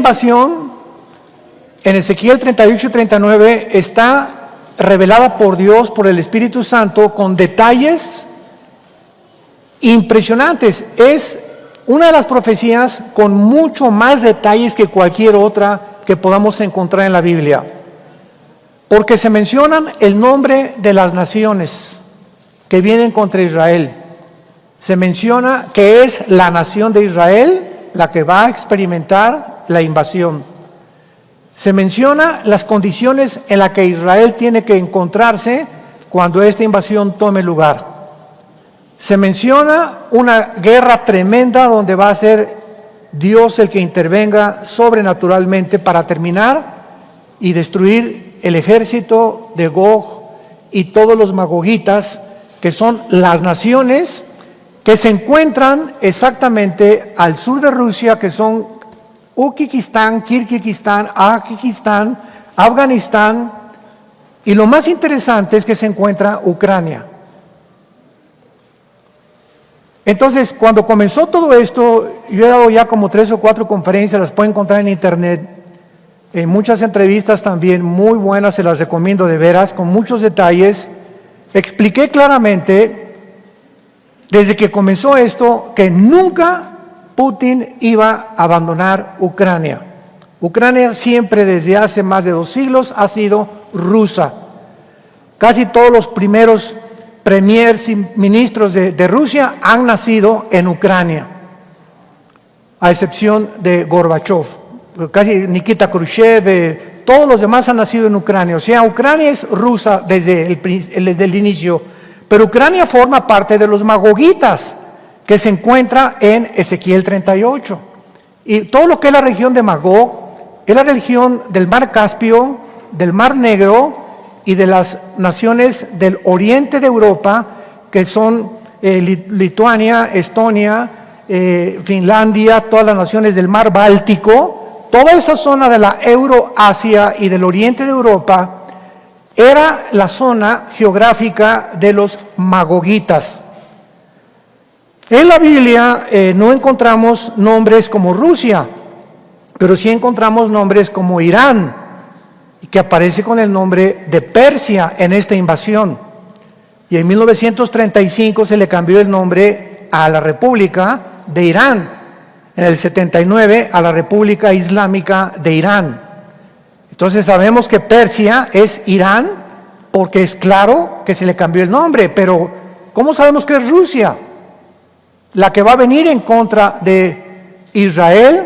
invasión, en Ezequiel 38 y 39, está revelada por Dios, por el Espíritu Santo, con detalles impresionantes. Es una de las profecías con mucho más detalles que cualquier otra que podamos encontrar en la Biblia, porque se mencionan el nombre de las naciones que vienen contra Israel. Se menciona que es la nación de Israel la que va a experimentar la invasión. Se menciona las condiciones en las que Israel tiene que encontrarse cuando esta invasión tome lugar. Se menciona una guerra tremenda donde va a ser Dios el que intervenga sobrenaturalmente para terminar y destruir el ejército de Gog y todos los magogitas, que son las naciones que se encuentran exactamente al sur de Rusia, que son Uzbekistán, Kirguistán, Tayikistán, Afganistán, y lo más interesante es que se encuentra Ucrania. Entonces, cuando comenzó todo esto, yo he dado ya como 3 o 4 conferencias, las pueden encontrar en internet, en muchas entrevistas también muy buenas, se las recomiendo de veras, con muchos detalles. Expliqué claramente, desde que comenzó esto, que nunca Putin iba a abandonar Ucrania. Ucrania siempre, desde hace más de 2 siglos, ha sido rusa. Casi todos los primeros premiers y ministros de Rusia han nacido en Ucrania, a excepción de Gorbachev. Casi Nikita Khrushchev, todos los demás han nacido en Ucrania. O sea, Ucrania es rusa desde el inicio, pero Ucrania forma parte de los magogitas, que se encuentra en Ezequiel 38. Y todo lo que es la región de Magog es la región del Mar Caspio, del Mar Negro y de las naciones del oriente de Europa, que son Lituania, Estonia, Finlandia, todas las naciones del Mar Báltico. Toda esa zona de la Euroasia y del oriente de Europa era la zona geográfica de los magogitas. En la Biblia no encontramos nombres como Rusia, pero sí encontramos nombres como Irán, que aparece con el nombre de Persia en esta invasión. Y en 1935 se le cambió el nombre a la República de Irán, en el 79 a la República Islámica de Irán. Entonces sabemos que Persia es Irán, porque es claro que se le cambió el nombre, pero ¿cómo sabemos que es Rusia la que va a venir en contra de Israel?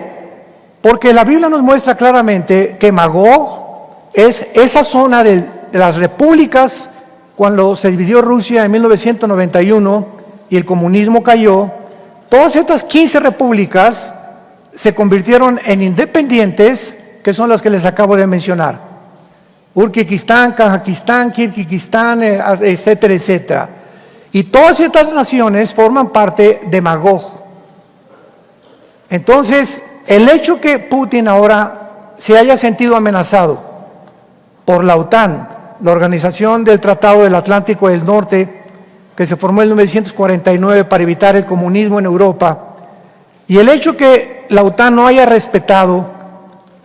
Porque la Biblia nos muestra claramente que Magog es esa zona de las repúblicas. Cuando se dividió Rusia en 1991 y el comunismo cayó, todas estas 15 repúblicas se convirtieron en independientes, que son las que les acabo de mencionar: Uzbekistán, Kazajistán, Kirguistán, etcétera, etcétera. Y todas estas naciones forman parte de Magog. Entonces, el hecho que Putin ahora se haya sentido amenazado por la OTAN, la Organización del Tratado del Atlántico del Norte, que se formó en 1949 para evitar el comunismo en Europa, y el hecho que la OTAN no haya respetado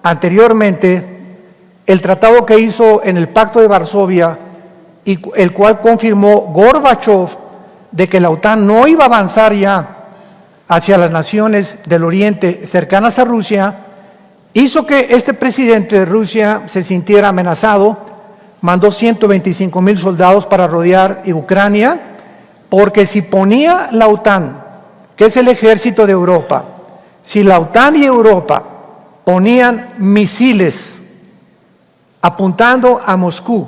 anteriormente el tratado que hizo en el Pacto de Varsovia, y el cual confirmó Gorbachev, de que la OTAN no iba a avanzar ya hacia las naciones del Oriente cercanas a Rusia, hizo que este presidente de Rusia se sintiera amenazado. Mandó 125,000 soldados para rodear Ucrania, porque si ponía la OTAN, que es el ejército de Europa, si la OTAN y Europa ponían misiles apuntando a Moscú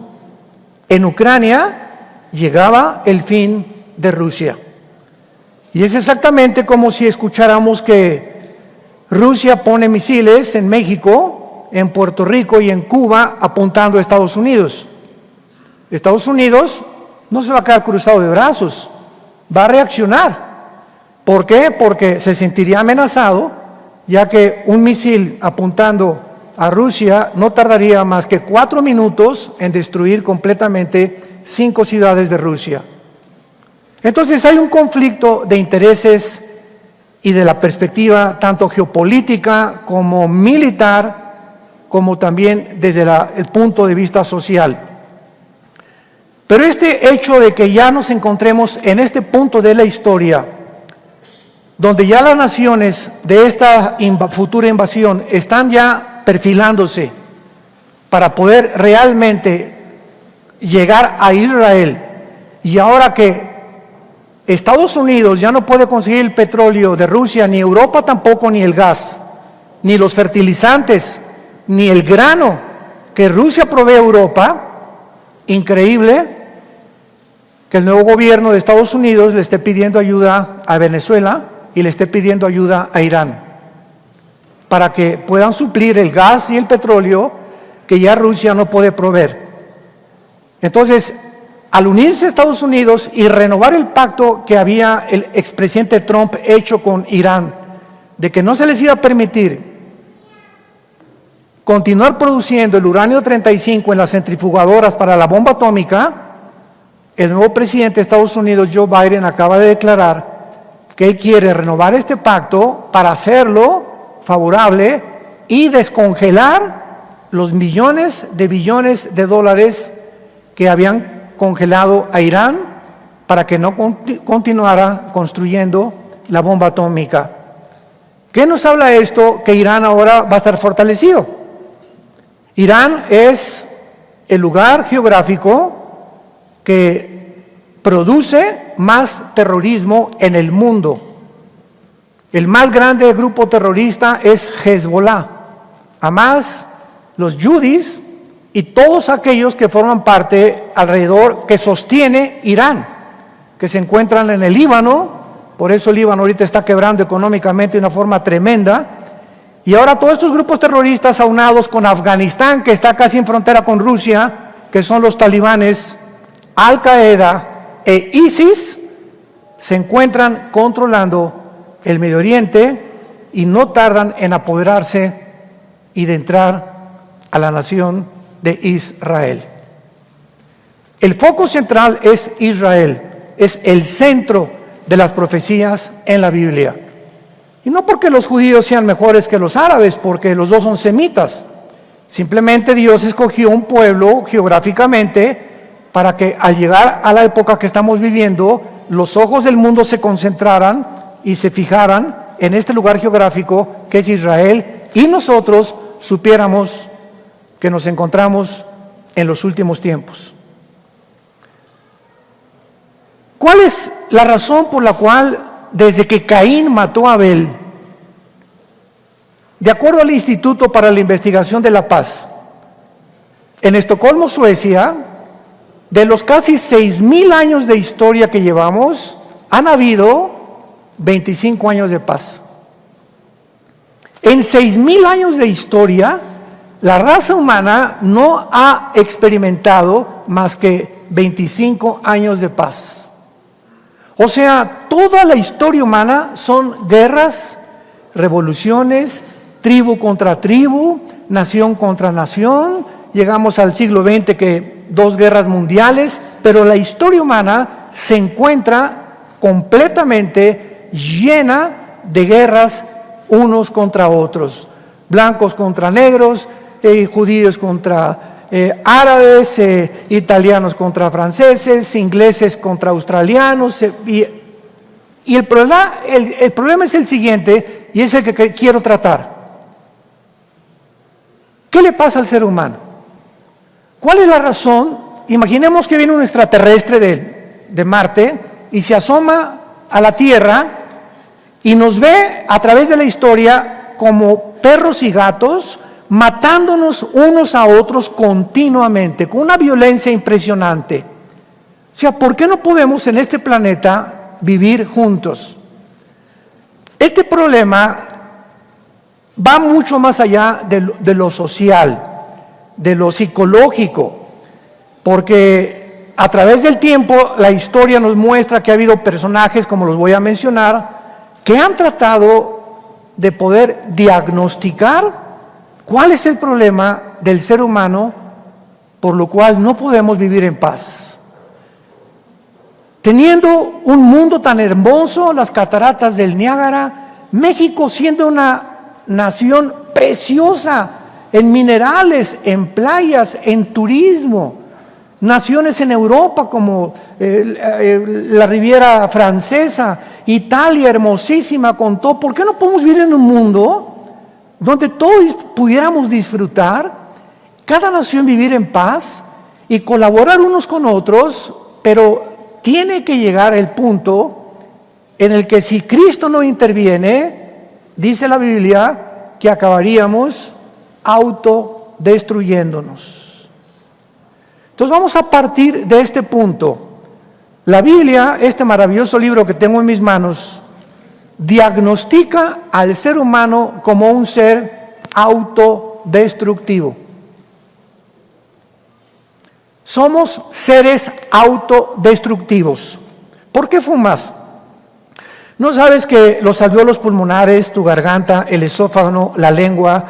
en Ucrania, llegaba el fin de Rusia. Y es exactamente como si escucháramos que Rusia pone misiles en México, en Puerto Rico y en Cuba apuntando a Estados Unidos. Estados Unidos no se va a quedar cruzado de brazos, va a reaccionar. ¿Por qué? Porque se sentiría amenazado, ya que un misil apuntando a Rusia no tardaría más que 4 minutos en destruir completamente 5 ciudades de Rusia. Entonces hay un conflicto de intereses y de la perspectiva tanto geopolítica como militar, como también desde el punto de vista social. Pero este hecho de que ya nos encontremos en este punto de la historia, donde ya las naciones de esta futura invasión están ya perfilándose para poder realmente llegar a Israel, y ahora que Estados Unidos ya no puede conseguir el petróleo de Rusia, ni Europa tampoco, ni el gas, ni los fertilizantes, ni el grano que Rusia provee a Europa, increíble que el nuevo gobierno de Estados Unidos le esté pidiendo ayuda a Venezuela y le esté pidiendo ayuda a Irán para que puedan suplir el gas y el petróleo que ya Rusia no puede proveer. Entonces, al unirse a Estados Unidos y renovar el pacto que había el expresidente Trump hecho con Irán, de que no se les iba a permitir continuar produciendo el uranio 35 en las centrifugadoras para la bomba atómica, el nuevo presidente de Estados Unidos, Joe Biden, acaba de declarar que él quiere renovar este pacto para hacerlo favorable y descongelar los millones de billones de dólares que habían congelado a Irán para que no continuara construyendo la bomba atómica. ¿Qué nos habla esto? Que Irán ahora va a estar fortalecido. Irán es el lugar geográfico que produce más terrorismo en el mundo. El más grande grupo terrorista es Hezbollah. Hamas, los Yudis y todos aquellos que forman parte alrededor, que sostiene Irán, que se encuentran en el Líbano. Por eso el Líbano ahorita está quebrando económicamente de una forma tremenda. Y ahora todos estos grupos terroristas aunados con Afganistán, que está casi en frontera con Rusia, que son los talibanes, Al Qaeda e ISIS, se encuentran controlando el Medio Oriente y no tardan en apoderarse y de entrar a la nación de Israel. El foco central es Israel, es el centro de las profecías en la Biblia. Y no porque los judíos sean mejores que los árabes, porque los dos son semitas. Simplemente Dios escogió un pueblo geográficamente para que al llegar a la época que estamos viviendo, los ojos del mundo se concentraran y se fijaran en este lugar geográfico que es Israel, y nosotros supiéramos que nos encontramos en los últimos tiempos. ¿Cuál es la razón por la cual desde que Caín mató a Abel, de acuerdo al Instituto para la Investigación de la Paz, en Estocolmo, Suecia, de los casi 6,000 años de historia que llevamos, han habido 25 años de paz? En 6,000 años de historia, la raza humana no ha experimentado más que 25 años de paz. O sea, toda la historia humana son guerras, revoluciones, tribu contra tribu, nación contra nación. Llegamos al siglo XX que 2 guerras mundiales, pero la historia humana se encuentra completamente llena de guerras unos contra otros, blancos contra negros, judíos contra árabes, italianos contra franceses, ingleses contra australianos, y el problema es el siguiente, y es el que quiero tratar. ¿Qué le pasa al ser humano? ¿Cuál es la razón? Imaginemos que viene un extraterrestre de Marte y se asoma a la Tierra y nos ve a través de la historia como perros y gatos, matándonos unos a otros continuamente, con una violencia impresionante. O sea, ¿por qué no podemos en este planeta vivir juntos? Este problema va mucho más allá de lo social, de lo psicológico, porque a través del tiempo la historia nos muestra que ha habido personajes, como los voy a mencionar, que han tratado de poder diagnosticar cuál es el problema del ser humano por lo cual no podemos vivir en paz. Teniendo un mundo tan hermoso, las cataratas del Niágara, México siendo una nación preciosa en minerales, en playas, en turismo, naciones en Europa como la Riviera Francesa, Italia hermosísima con todo. ¿Por qué no podemos vivir en un mundo donde todos pudiéramos disfrutar, cada nación vivir en paz y colaborar unos con otros? Pero tiene que llegar el punto en el que si Cristo no interviene, dice la Biblia, que acabaríamos autodestruyéndonos. Entonces vamos a partir de este punto. La Biblia, este maravilloso libro que tengo en mis manos, diagnostica al ser humano como un ser autodestructivo. Somos seres autodestructivos. ¿Por qué fumas? ¿No sabes que los alvéolos pulmonares, tu garganta, el esófago, la lengua,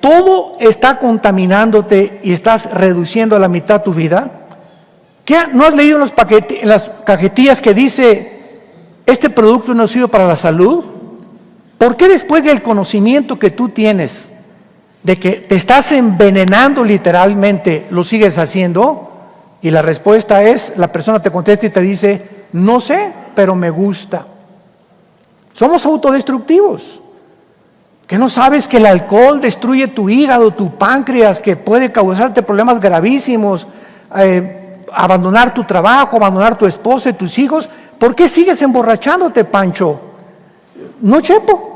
todo está contaminándote y estás reduciendo a la mitad tu vida? ¿Qué? ¿No has leído en las cajetillas que dice, este producto no sirve para la salud? ¿Por qué después del conocimiento que tú tienes de que te estás envenenando literalmente, lo sigues haciendo? Y la respuesta es, la persona te contesta y te dice, no sé, pero me gusta. Somos autodestructivos. ¿Que no sabes que el alcohol destruye tu hígado, tu páncreas, que puede causarte problemas gravísimos, abandonar tu trabajo, abandonar tu esposa y tus hijos? ¿Por qué sigues emborrachándote, Pancho? No, Chepo.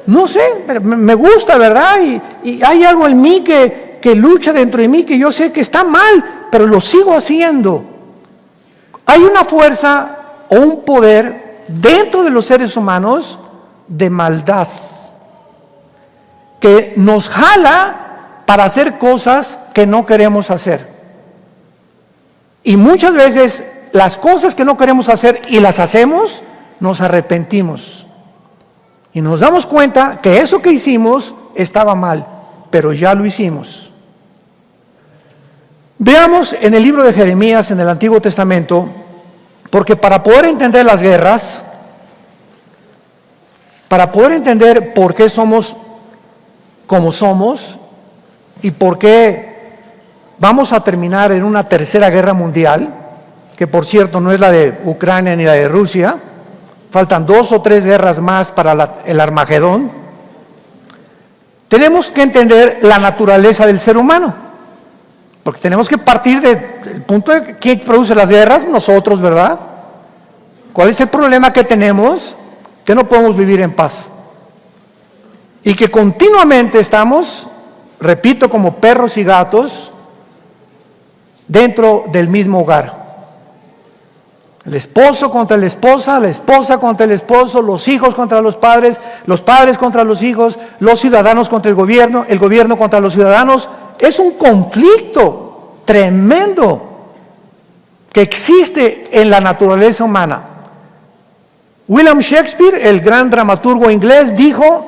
No sé, pero me gusta, ¿verdad? Y hay algo en mí que lucha dentro de mí, que yo sé que está mal, pero lo sigo haciendo. Hay una fuerza o un poder dentro de los seres humanos de maldad que nos jala para hacer cosas que no queremos hacer. Y muchas veces las cosas que no queremos hacer y las hacemos, nos arrepentimos. Y nos damos cuenta que eso que hicimos estaba mal, pero ya lo hicimos. Veamos en el libro de Jeremías, en el Antiguo Testamento, porque para poder entender las guerras, para poder entender por qué somos como somos y por qué vamos a terminar en una tercera guerra mundial, que por cierto no es la de Ucrania ni la de Rusia, faltan 2 o 3 guerras más para el Armagedón. Tenemos que entender la naturaleza del ser humano, porque tenemos que partir del punto de quién produce las guerras, nosotros, ¿verdad? ¿Cuál es el problema que tenemos? Que no podemos vivir en paz y que continuamente estamos, repito, como perros y gatos dentro del mismo hogar. El esposo contra la esposa contra el esposo, los hijos contra los padres contra los hijos, los ciudadanos contra el gobierno contra los ciudadanos. Es un conflicto tremendo que existe en la naturaleza humana. William Shakespeare, el gran dramaturgo inglés, dijo,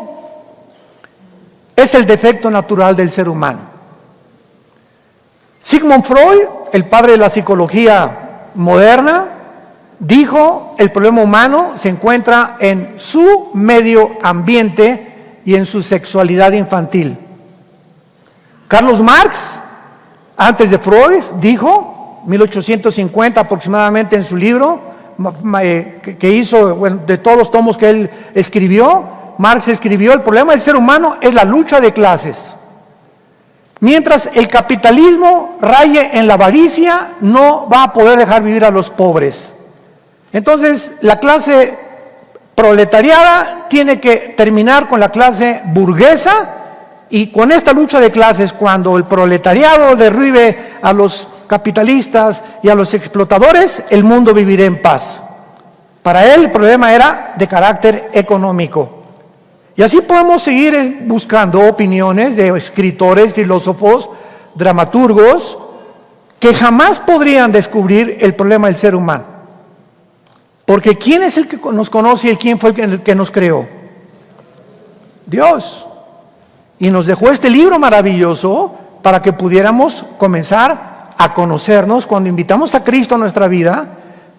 es el defecto natural del ser humano. Sigmund Freud, el padre de la psicología moderna, dijo, el problema humano se encuentra en su medio ambiente y en su sexualidad infantil. Carlos Marx, antes de Freud, dijo, 1850 aproximadamente, en su libro, que hizo, bueno, de todos los tomos que él escribió, Marx escribió, el problema del ser humano es la lucha de clases. Mientras el capitalismo raye en la avaricia, no va a poder dejar vivir a los pobres. Entonces, la clase proletariada tiene que terminar con la clase burguesa, y con esta lucha de clases, cuando el proletariado derribe a los capitalistas y a los explotadores, el mundo vivirá en paz. Para él el problema era de carácter económico. Y así podemos seguir buscando opiniones de escritores, filósofos, dramaturgos, que jamás podrían descubrir el problema del ser humano. Porque ¿quién es el que nos conoce y quién fue el que nos creó? Dios. Y nos dejó este libro maravilloso para que pudiéramos comenzar a conocernos. Cuando invitamos a Cristo a nuestra vida,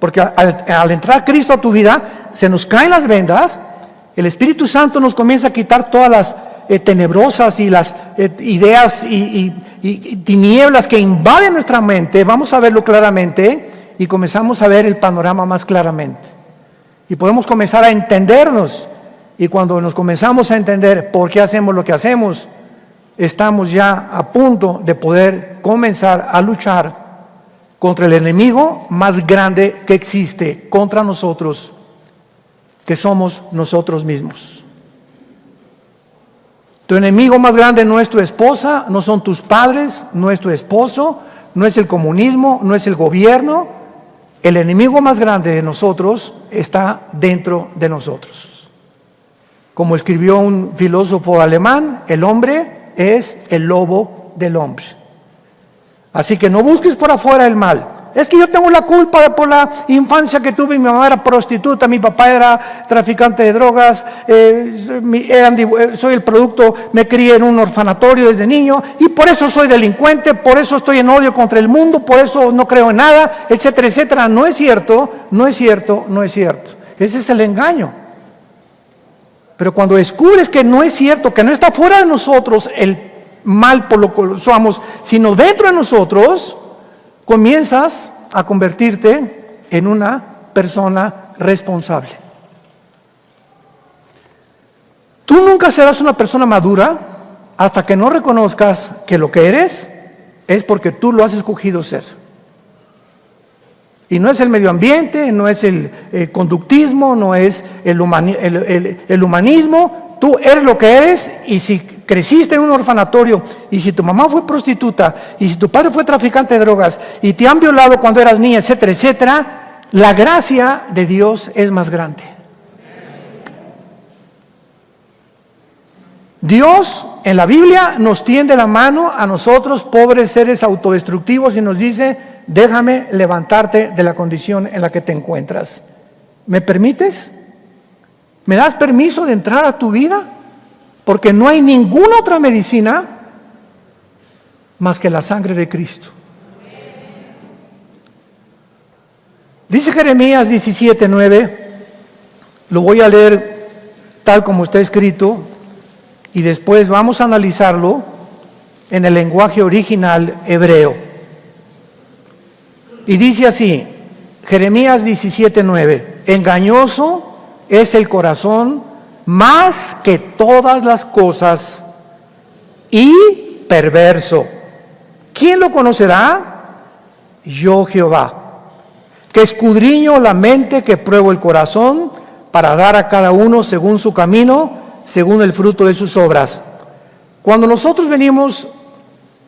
Porque al entrar Cristo a tu vida, se nos caen las vendas, el Espíritu Santo nos comienza a quitar todas las tenebrosas y las ideas y tinieblas que invaden nuestra mente. Vamos a verlo claramente y comenzamos a ver el panorama más claramente. Y podemos comenzar a entendernos. Y cuando nos comenzamos a entender por qué hacemos lo que hacemos, estamos ya a punto de poder comenzar a luchar contra el enemigo más grande que existe contra nosotros, que somos nosotros mismos. Tu enemigo más grande no es tu esposa, no son tus padres, no es tu esposo, no es el comunismo, no es el gobierno. El enemigo más grande de nosotros está dentro de nosotros. Como escribió un filósofo alemán, el hombre es el lobo del hombre. Así que no busques por afuera el mal. Es que yo tengo la culpa por la infancia que tuve. Mi mamá era prostituta, mi papá era traficante de drogas, soy el producto, me crié en un orfanatorio desde niño y por eso soy delincuente, por eso estoy en odio contra el mundo, por eso no creo en nada, etcétera, etcétera. No es cierto, no es cierto, no es cierto. Ese es el engaño. Pero cuando descubres que no es cierto, que no está fuera de nosotros el mal por lo que somos, sino dentro de nosotros, comienzas a convertirte en una persona responsable. Tú nunca serás una persona madura hasta que no reconozcas que lo que eres es porque tú lo has escogido ser. Y no es el medio ambiente, no es el conductismo, no es el humanismo. Tú eres lo que eres, y si creciste en un orfanatorio, y si tu mamá fue prostituta, y si tu padre fue traficante de drogas, y te han violado cuando eras niña, etcétera, etcétera, la gracia de Dios es más grande. Dios en la Biblia nos tiende la mano a nosotros, pobres seres autodestructivos, y nos dice: déjame levantarte de la condición en la que te encuentras. ¿Me permites? ¿Me das permiso de entrar a tu vida? Porque no hay ninguna otra medicina más que la sangre de Cristo. Dice Jeremías 17:9, lo voy a leer tal como está escrito y después vamos a analizarlo en el lenguaje original hebreo. Y dice así, Jeremías 17:9, engañoso es el corazón más que todas las cosas y perverso. ¿Quién lo conocerá? Yo, Jehová, que escudriño la mente, que pruebo el corazón, para dar a cada uno según su camino, según el fruto de sus obras. Cuando nosotros venimos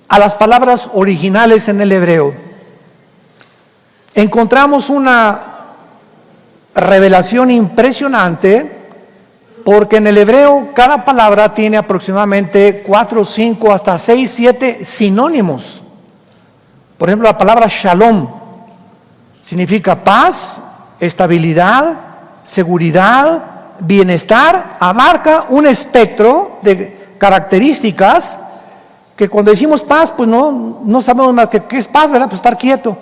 a las palabras originales en el hebreo, encontramos una revelación impresionante, porque en el hebreo cada palabra tiene aproximadamente 4, 5, hasta 6, 7 sinónimos. Por ejemplo, la palabra shalom significa paz, estabilidad, seguridad, bienestar. Abarca un espectro de características que cuando decimos paz, pues no sabemos más que qué es paz, ¿verdad? Pues estar quieto.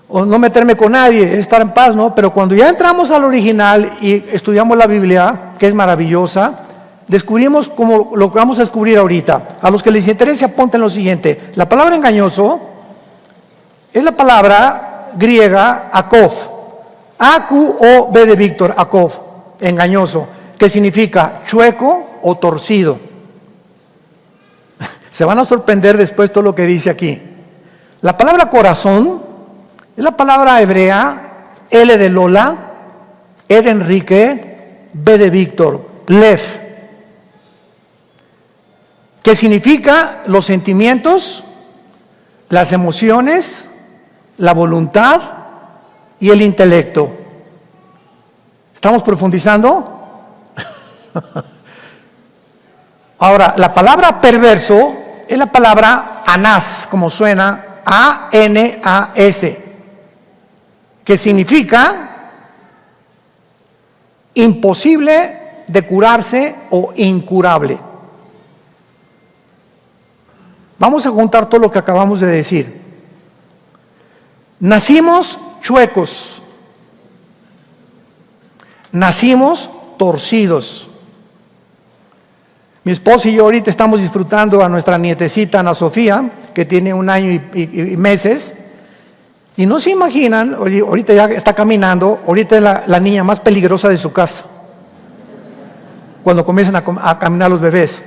O no meterme con nadie, estar en paz, ¿no? Pero cuando ya entramos al original y estudiamos la Biblia, que es maravillosa, descubrimos como lo que vamos a descubrir ahorita. A los que les interese, apunten lo siguiente. La palabra engañoso es la palabra griega akov, A-Q-O-B de Víctor, akov, engañoso, que significa chueco o torcido. Se van a sorprender después todo lo que dice aquí. La palabra corazón es la palabra hebrea, L de Lola, E de Enrique, B de Víctor, Lev, que significa los sentimientos, las emociones, la voluntad y el intelecto. ¿Estamos profundizando? Ahora, la palabra perverso es la palabra anas, como suena, A-N-A-S, que significa imposible de curarse o incurable. Vamos a juntar todo lo que acabamos de decir. Nacimos chuecos. Nacimos torcidos. Mi esposa y yo ahorita estamos disfrutando a nuestra nietecita Ana Sofía, que tiene 1 año y meses, y no se imaginan, ahorita ya está caminando, ahorita es la niña más peligrosa de su casa, cuando comienzan a caminar los bebés.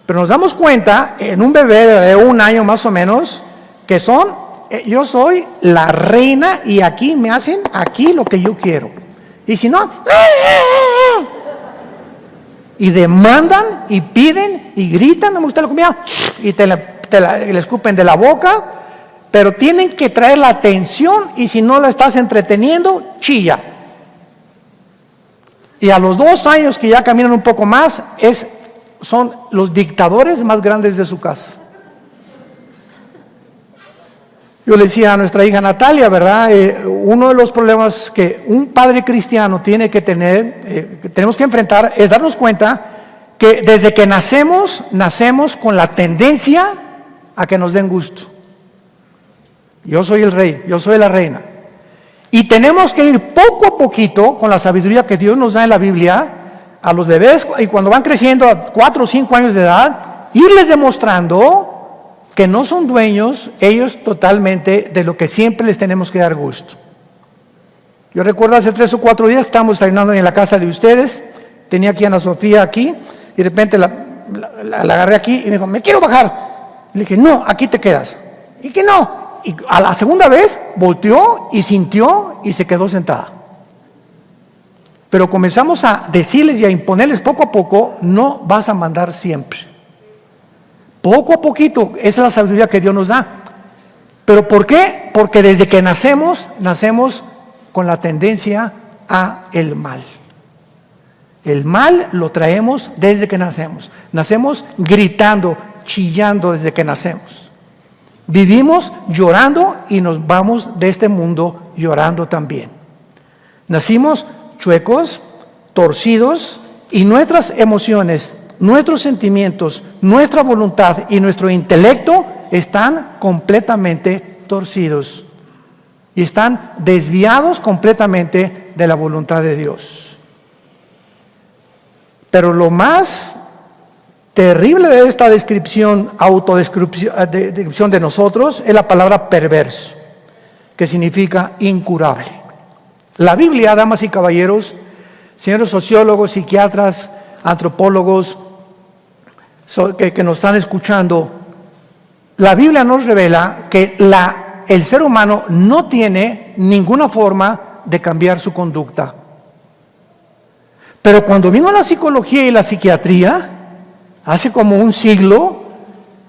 Pero nos damos cuenta, en un bebé de 1 año más o menos, que yo soy la reina y aquí me hacen aquí lo que yo quiero. Y si no, y demandan y piden y gritan, no me gusta la comida, y le escupen de la boca, pero tienen que traer la atención y si no la estás entreteniendo, chilla. Y a los 2 años que ya caminan un poco más, son los dictadores más grandes de su casa. Yo le decía a nuestra hija Natalia, ¿verdad? Uno de los problemas que un padre cristiano tiene que tener, que tenemos que enfrentar, es darnos cuenta que desde que nacemos con la tendencia a que nos den gusto. Yo soy el rey, yo soy la reina. Y tenemos que ir poco a poquito, con la sabiduría que Dios nos da en la Biblia, a los bebés, y cuando van creciendo a 4 o 5 años de edad, irles demostrando que no son dueños ellos totalmente de lo que siempre les tenemos que dar gusto. Yo recuerdo hace 3 o 4 días estábamos desayunando en la casa de ustedes, tenía aquí a Ana Sofía aquí, y de repente la agarré aquí y me dijo, me quiero bajar. Le dije, no, aquí te quedas. Y que no. Y a la segunda vez volteó y sintió y se quedó sentada. Pero comenzamos a decirles y a imponerles poco a poco, no vas a mandar siempre. Poco a poquito, esa es la sabiduría que Dios nos da. ¿Pero por qué? Porque desde que nacemos con la tendencia a el mal. El mal lo traemos desde que nacemos. Nacemos gritando, chillando desde que nacemos. Vivimos llorando y nos vamos de este mundo llorando también. Nacimos chuecos, torcidos y nuestras emociones, nuestros sentimientos, nuestra voluntad y nuestro intelecto están completamente torcidos y están desviados completamente de la voluntad de Dios. Pero lo más terrible de esta autodescripción de nosotros es la palabra perverso, que significa incurable. La Biblia, damas y caballeros, señores sociólogos, psiquiatras, antropólogos que nos están escuchando, la Biblia nos revela que el ser humano no tiene ninguna forma de cambiar su conducta. Pero cuando vino la psicología y la psiquiatría, hace como 1 siglo,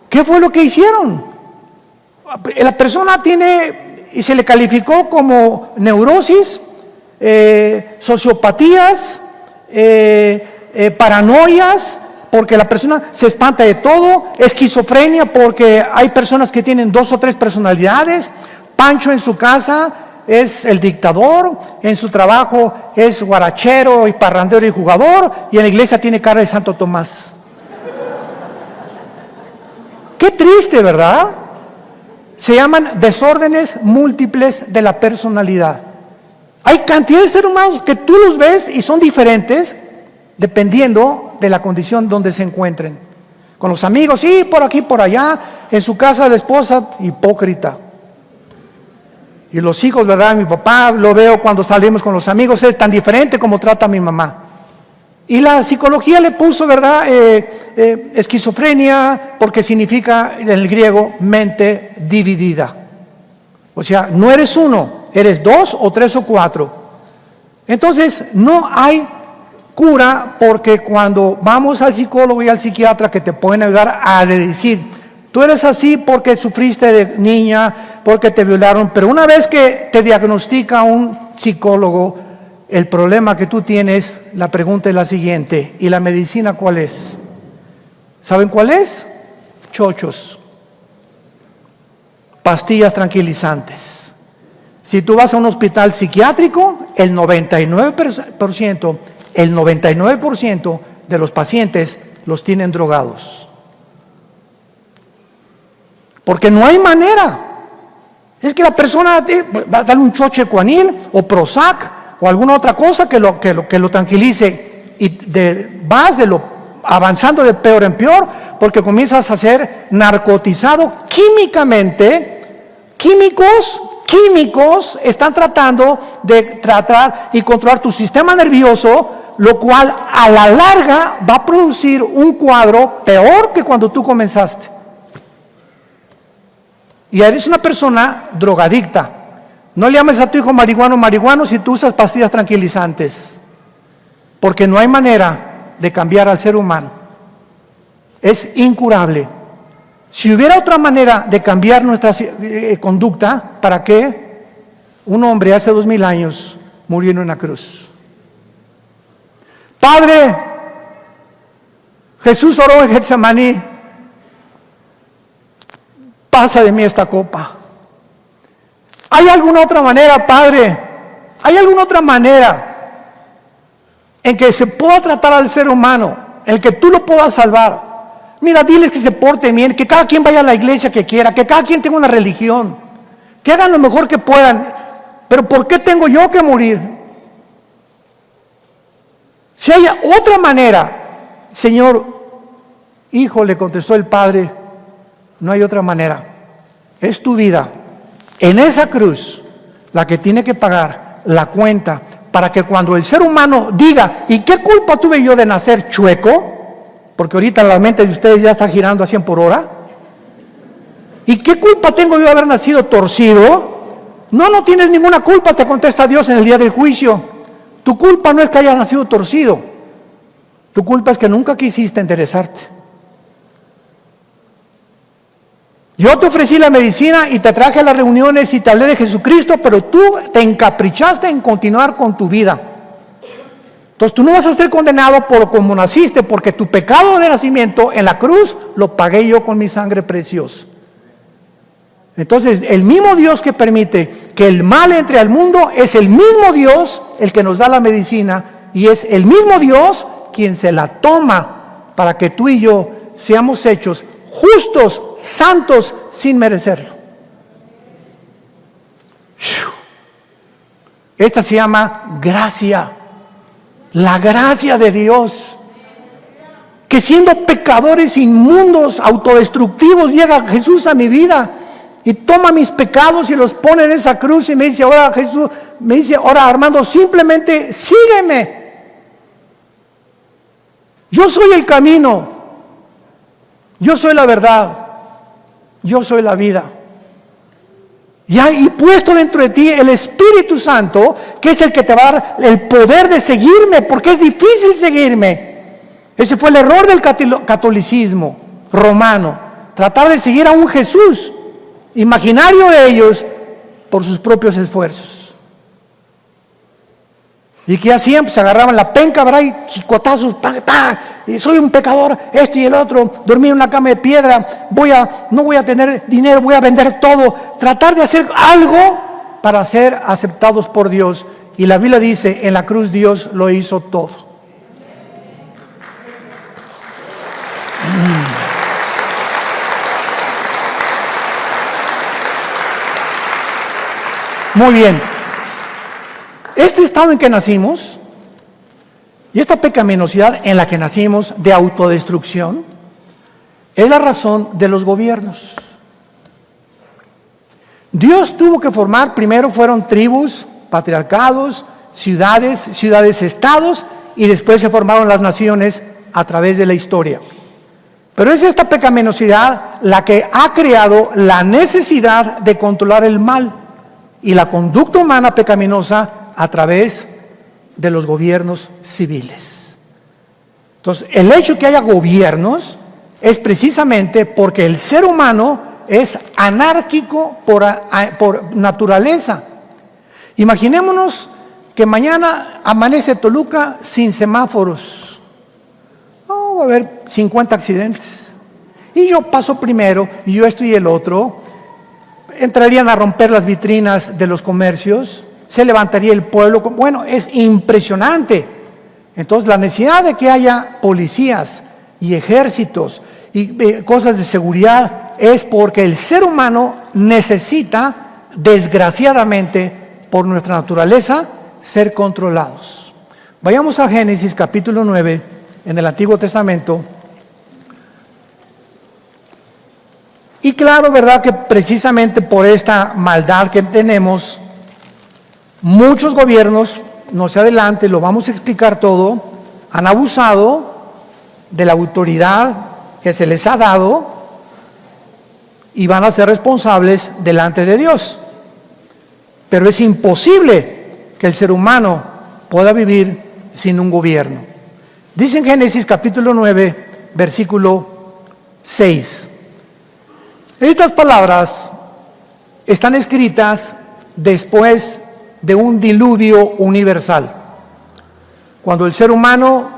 ¿qué fue lo que hicieron? La persona tiene, y se le calificó como neurosis, sociopatías, paranoias, porque la persona se espanta de todo, esquizofrenia, porque hay personas que tienen 2 o 3 personalidades. Pancho en su casa es el dictador, en su trabajo es guarachero y parrandero y jugador, y en la iglesia tiene cara de Santo Tomás. Qué triste, ¿verdad? Se llaman desórdenes múltiples de la personalidad. Hay cantidad de seres humanos que tú los ves y son diferentes dependiendo de la condición donde se encuentren. Con los amigos, sí, por aquí, por allá. En su casa la esposa, hipócrita. Y los hijos, ¿verdad? Mi papá, lo veo cuando salimos con los amigos, es tan diferente como trata a mi mamá. Y la psicología le puso, ¿verdad? Esquizofrenia, porque significa en el griego mente dividida. O sea, no eres uno, eres 2 o 3 o 4. Entonces, no hay cura, porque cuando vamos al psicólogo y al psiquiatra que te pueden ayudar a decir, tú eres así porque sufriste de niña, porque te violaron, pero una vez que te diagnostica un psicólogo el problema que tú tienes, la pregunta es la siguiente, ¿y la medicina cuál es? ¿Saben cuál es? Chochos, pastillas tranquilizantes. Si tú vas a un hospital psiquiátrico, el 99% de los pacientes los tienen drogados. Porque no hay manera. Es que la persona va a darle un choche Cuanil o Prozac o alguna otra cosa que lo tranquilice, y vas avanzando de peor en peor, porque comienzas a ser narcotizado químicamente. Químicos están tratando de tratar y controlar tu sistema nervioso, lo cual a la larga va a producir un cuadro peor que cuando tú comenzaste. Y eres una persona drogadicta. No le llames a tu hijo marihuano si tú usas pastillas tranquilizantes, porque no hay manera de cambiar al ser humano. Es incurable. Si hubiera otra manera de cambiar nuestra conducta, ¿para qué? Un hombre hace 2000 años murió en una cruz. Padre, Jesús oró en Getsemaní: pasa de mí esta copa. ¿Hay alguna otra manera, Padre? ¿Hay alguna otra manera en que se pueda tratar al ser humano, en que tú lo puedas salvar? Mira, diles que se porten bien, que cada quien vaya a la iglesia que quiera, que cada quien tenga una religión, que hagan lo mejor que puedan. Pero ¿por qué tengo yo que morir? Si hay otra manera, Señor, hijo, le contestó el padre, no hay otra manera. Es tu vida en esa cruz la que tiene que pagar la cuenta, para que cuando el ser humano diga: ¿y qué culpa tuve yo de nacer chueco? Porque ahorita la mente de ustedes ya está girando a 100 por hora. ¿Y qué culpa tengo yo de haber nacido torcido? No tienes ninguna culpa, te contesta Dios en el día del juicio. Tu culpa no es que hayas nacido torcido. Tu culpa es que nunca quisiste enderezarte. Yo te ofrecí la medicina y te traje a las reuniones y te hablé de Jesucristo, pero tú te encaprichaste en continuar con tu vida. Entonces tú no vas a ser condenado por como naciste, porque tu pecado de nacimiento en la cruz lo pagué yo con mi sangre preciosa. Entonces el mismo Dios que permite que el mal entre al mundo es el mismo Dios el que nos da la medicina, y es el mismo Dios quien se la toma para que tú y yo seamos hechos justos, santos, sin merecerlo. Esta se llama gracia. La gracia de Dios, que siendo pecadores inmundos, autodestructivos, llega Jesús a mi vida y toma mis pecados y los pone en esa cruz y me dice: ahora Jesús, me dice: ahora Armando, simplemente sígueme. Yo soy el camino, yo soy la verdad, yo soy la vida. Y puesto dentro de ti el Espíritu Santo, que es el que te va a dar el poder de seguirme, porque es difícil seguirme. Ese fue el error del catolicismo romano, tratar de seguir a un Jesús imaginario de ellos por sus propios esfuerzos. ¿Y qué hacían? Pues agarraban la penca, ¿verdad? Y chicotazos, y soy un pecador, esto y el otro, dormir en una cama de piedra, no voy a tener dinero, voy a vender todo. Tratar de hacer algo para ser aceptados por Dios. Y la Biblia dice: en la cruz Dios lo hizo todo. Muy bien. Este estado en que nacimos y esta pecaminosidad en la que nacimos de autodestrucción es la razón de los gobiernos. Dios tuvo que formar, primero fueron tribus, patriarcados, ciudades-estados, y después se formaron las naciones a través de la historia. Pero es esta pecaminosidad la que ha creado la necesidad de controlar el mal y la conducta humana pecaminosa a través de los gobiernos civiles. Entonces, el hecho de que haya gobiernos es precisamente porque el ser humano es anárquico por naturaleza. Imaginémonos que mañana amanece Toluca sin semáforos. Va a haber 50 accidentes. Y yo paso primero, y yo esto y el otro. Entrarían a romper las vitrinas de los comercios, se levantaría el pueblo. Bueno, es impresionante. Entonces, la necesidad de que haya policías y ejércitos y cosas de seguridad es porque el ser humano necesita desgraciadamente, por nuestra naturaleza, ser controlados. Vayamos a Génesis capítulo 9, en el Antiguo Testamento. Y claro, ¿verdad?, que precisamente por esta maldad que tenemos, muchos gobiernos, no se adelante, lo vamos a explicar todo, han abusado de la autoridad que se les ha dado y van a ser responsables delante de Dios. Pero es imposible que el ser humano pueda vivir sin un gobierno. Dice en Génesis capítulo 9, versículo 6. Estas palabras están escritas después de un diluvio universal. Cuando el ser humano,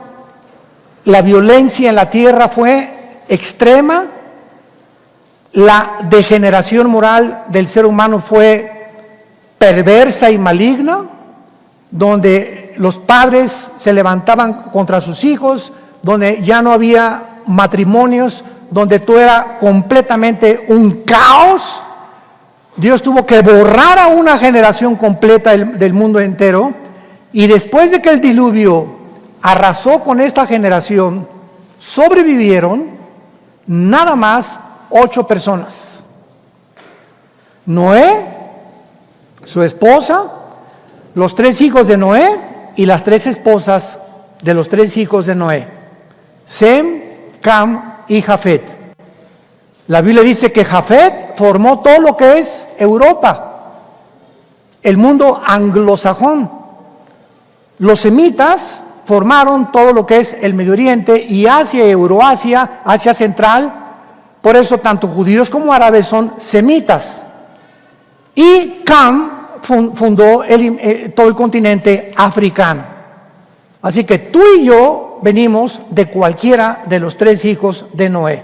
la violencia en la tierra fue extrema, la degeneración moral del ser humano fue perversa y maligna, donde los padres se levantaban contra sus hijos, donde ya no había matrimonios, donde todo era completamente un caos. Dios tuvo que borrar a una generación completa del mundo entero, y después de que el diluvio arrasó con esta generación, sobrevivieron nada más 8 personas. Noé, su esposa, los 3 hijos de Noé y las 3 esposas de los 3 hijos de Noé: Sem, Cam y Jafet. La Biblia dice que Jafet formó todo lo que es Europa, el mundo anglosajón. Los semitas formaron todo lo que es el Medio Oriente y Asia, Euroasia, Asia Central. Por eso tanto judíos como árabes son semitas. Y Cam fundó todo el continente africano. Así que tú y yo venimos de cualquiera de los 3 hijos de Noé.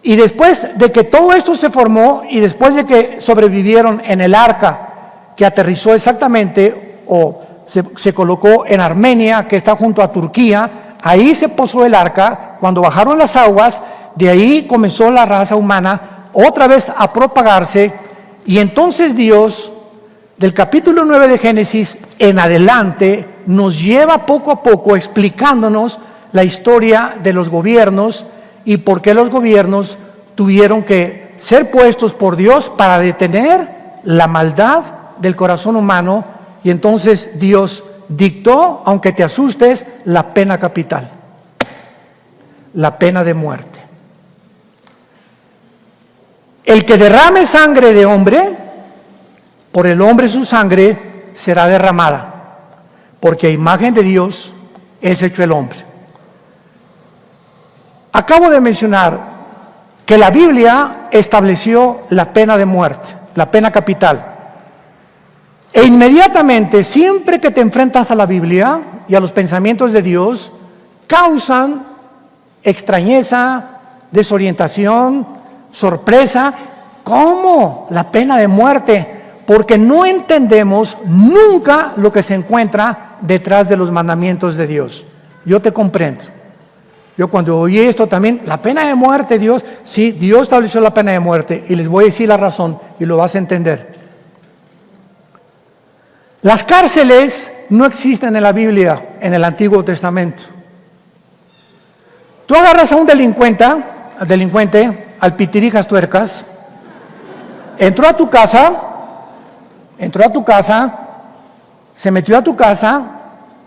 Y después de que todo esto se formó y después de que sobrevivieron en el arca que aterrizó exactamente o se colocó en Armenia, que está junto a Turquía, ahí se posó el arca. Cuando bajaron las aguas, de ahí comenzó la raza humana otra vez a propagarse, y entonces Dios, del capítulo 9 de Génesis en adelante, nos lleva poco a poco explicándonos la historia de los gobiernos y por qué los gobiernos tuvieron que ser puestos por Dios para detener la maldad del corazón humano. Y entonces Dios dictó, aunque te asustes, la pena capital, la pena de muerte. El que derrame sangre de hombre, por el hombre su sangre será derramada, porque a imagen de Dios es hecho el hombre. Acabo de mencionar que la Biblia estableció la pena de muerte, la pena capital. E inmediatamente, siempre que te enfrentas a la Biblia y a los pensamientos de Dios, causan extrañeza, desorientación, sorpresa. ¿Cómo? La pena de muerte. Porque no entendemos nunca lo que se encuentra detrás de los mandamientos de Dios. Yo te comprendo. Yo cuando oí esto también, la pena de muerte, Dios, sí, Dios estableció la pena de muerte, y les voy a decir la razón y lo vas a entender. Las cárceles no existen en la Biblia, en el Antiguo Testamento. Tú agarras a un delincuente, al pitirijas tuercas, entró a tu casa, se metió a tu casa,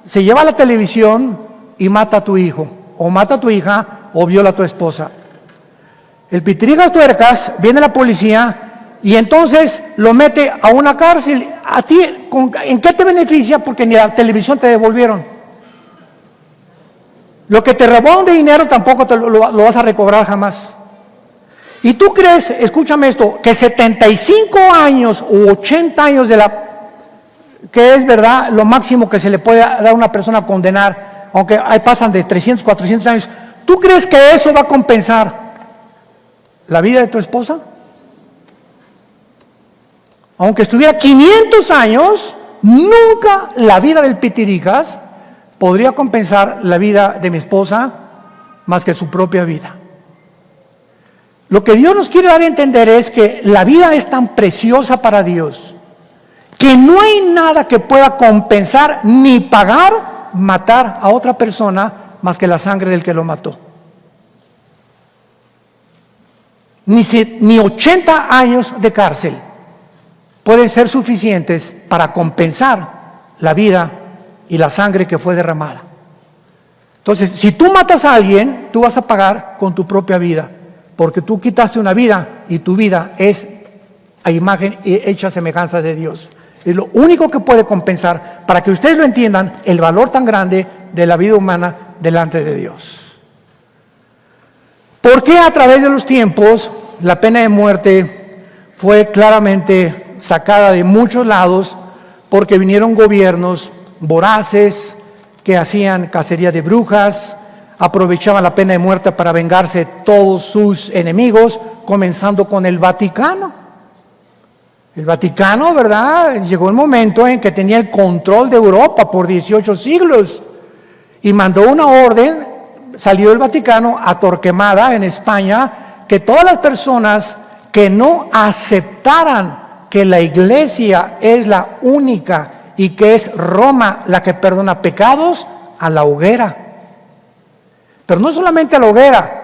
se lleva a la televisión y mata a tu hijo, o mata a tu hija, o viola a tu esposa. El pitirijas tuercas, viene la policía y entonces lo mete a una cárcel. ¿A ti en qué te beneficia? Porque ni la televisión te devolvieron. Lo que te robó de dinero tampoco lo vas a recobrar jamás. Y tú crees, escúchame esto, que 75 años u 80 años que es verdad lo máximo que se le puede dar a una persona a condenar, aunque ahí pasan de 300, 400 años, ¿tú crees que eso va a compensar la vida de tu esposa? Aunque estuviera 500 años, nunca la vida del pitirijas podría compensar la vida de mi esposa más que su propia vida. Lo que Dios nos quiere dar a entender es que la vida es tan preciosa para Dios que no hay nada que pueda compensar ni pagar matar a otra persona más que la sangre del que lo mató. Ni 80 años de cárcel pueden ser suficientes para compensar la vida y la sangre que fue derramada. Entonces, si tú matas a alguien, tú vas a pagar con tu propia vida, porque tú quitaste una vida y tu vida es a imagen hecha a semejanza de Dios. Es lo único que puede compensar, para que ustedes lo entiendan, el valor tan grande de la vida humana delante de Dios. ¿Por qué a través de los tiempos la pena de muerte fue claramente sacada de muchos lados? Porque vinieron gobiernos voraces que hacían cacería de brujas, aprovechaban la pena de muerte para vengarse de todos sus enemigos, comenzando con el Vaticano. El Vaticano, ¿verdad? Llegó el momento en que tenía el control de Europa por 18 siglos y mandó una orden, salió del Vaticano a Torquemada, en España, que todas las personas que no aceptaran que la Iglesia es la única y que es Roma la que perdona pecados, a la hoguera. Pero no solamente a la hoguera,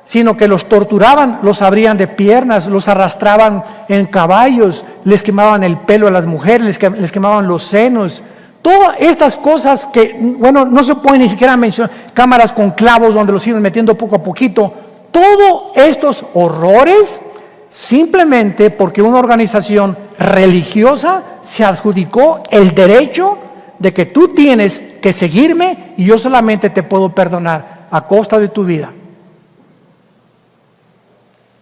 sino que los torturaban, los abrían de piernas, los arrastraban en caballos, les quemaban el pelo a las mujeres, les quemaban los senos. Todas estas cosas que, bueno, no se puede ni siquiera mencionar, cámaras con clavos donde los iban metiendo poco a poquito. Todos estos horrores, simplemente porque una organización religiosa se adjudicó el derecho de que tú tienes que seguirme y yo solamente te puedo perdonar a costa de tu vida.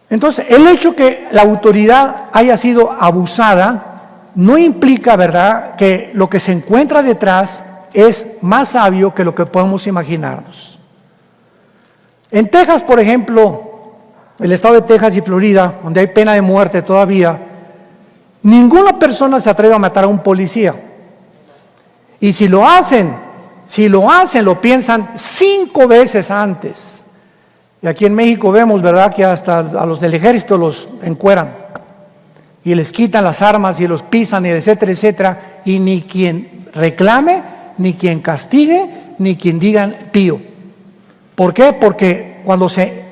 Entonces, el hecho que la autoridad haya sido abusada no implica, ¿verdad?, que lo que se encuentra detrás es más sabio que lo que podemos imaginarnos. En Texas, por ejemplo, el estado de Texas y Florida, donde hay pena de muerte todavía, ninguna persona se atreve a matar a un policía. Y si lo hacen, lo piensan 5 veces antes. Y aquí en México vemos, ¿verdad?, que hasta a los del ejército los encueran y les quitan las armas y los pisan, y etcétera, etcétera, y ni quien reclame, ni quien castigue, ni quien diga pío. ¿Por qué? Porque cuando se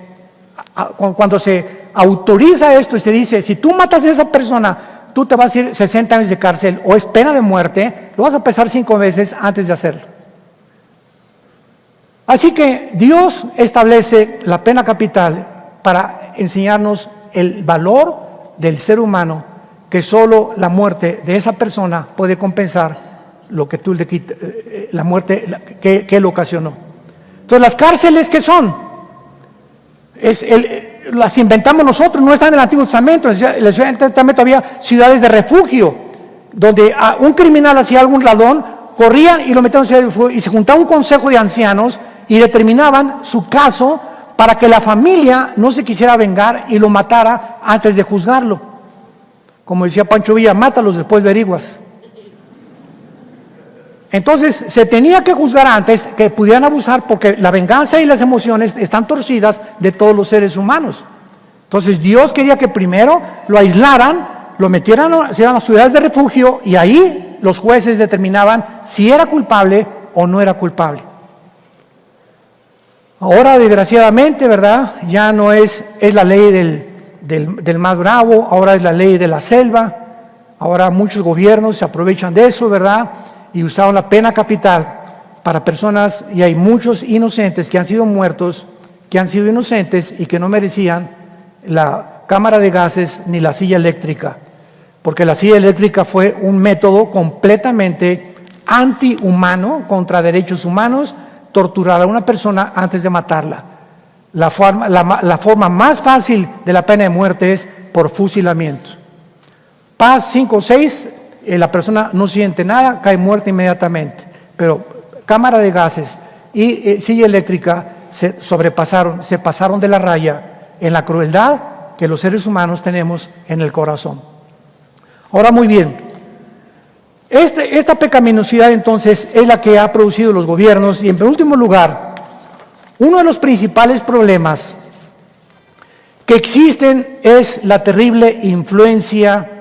autoriza esto y se dice, si tú matas a esa persona, tú te vas a ir 60 años de cárcel o es pena de muerte, lo vas a pensar 5 veces antes de hacerlo. Así que Dios establece la pena capital para enseñarnos el valor del ser humano, que solo la muerte de esa persona puede compensar lo que tú le quitas, la muerte que él ocasionó. Entonces, las cárceles, ¿qué son? Las inventamos nosotros, no están en el Antiguo Testamento. En el Antiguo Testamento había ciudades de refugio, donde un criminal hacía algún ladrón, corrían y lo metían en ciudad de refugio, y se juntaba un consejo de ancianos y determinaban su caso para que la familia no se quisiera vengar y lo matara antes de juzgarlo. Como decía Pancho Villa, mátalos, después averiguas. Entonces se tenía que juzgar antes, que pudieran abusar, porque la venganza y las emociones están torcidas de todos los seres humanos. Entonces Dios quería que primero lo aislaran, lo metieran a las ciudades de refugio, y ahí los jueces determinaban si era culpable o no era culpable. Ahora, desgraciadamente, ¿verdad?, ya no es la ley del más bravo, ahora es la ley de la selva. Ahora muchos gobiernos se aprovechan de eso, ¿verdad?, y usaron la pena capital para personas, y hay muchos inocentes que han sido muertos, que han sido inocentes y que no merecían la cámara de gases ni la silla eléctrica, porque la silla eléctrica fue un método completamente antihumano, contra derechos humanos, torturar a una persona antes de matarla. La forma más fácil de la pena de muerte es por fusilamiento. Paz 5 o 6, la persona no siente nada, cae muerta inmediatamente. Pero cámara de gases y silla eléctrica se pasaron de la raya en la crueldad que los seres humanos tenemos en el corazón. Ahora, muy bien, esta pecaminosidad entonces es la que ha producido los gobiernos. Y en último lugar, uno de los principales problemas que existen es la terrible influencia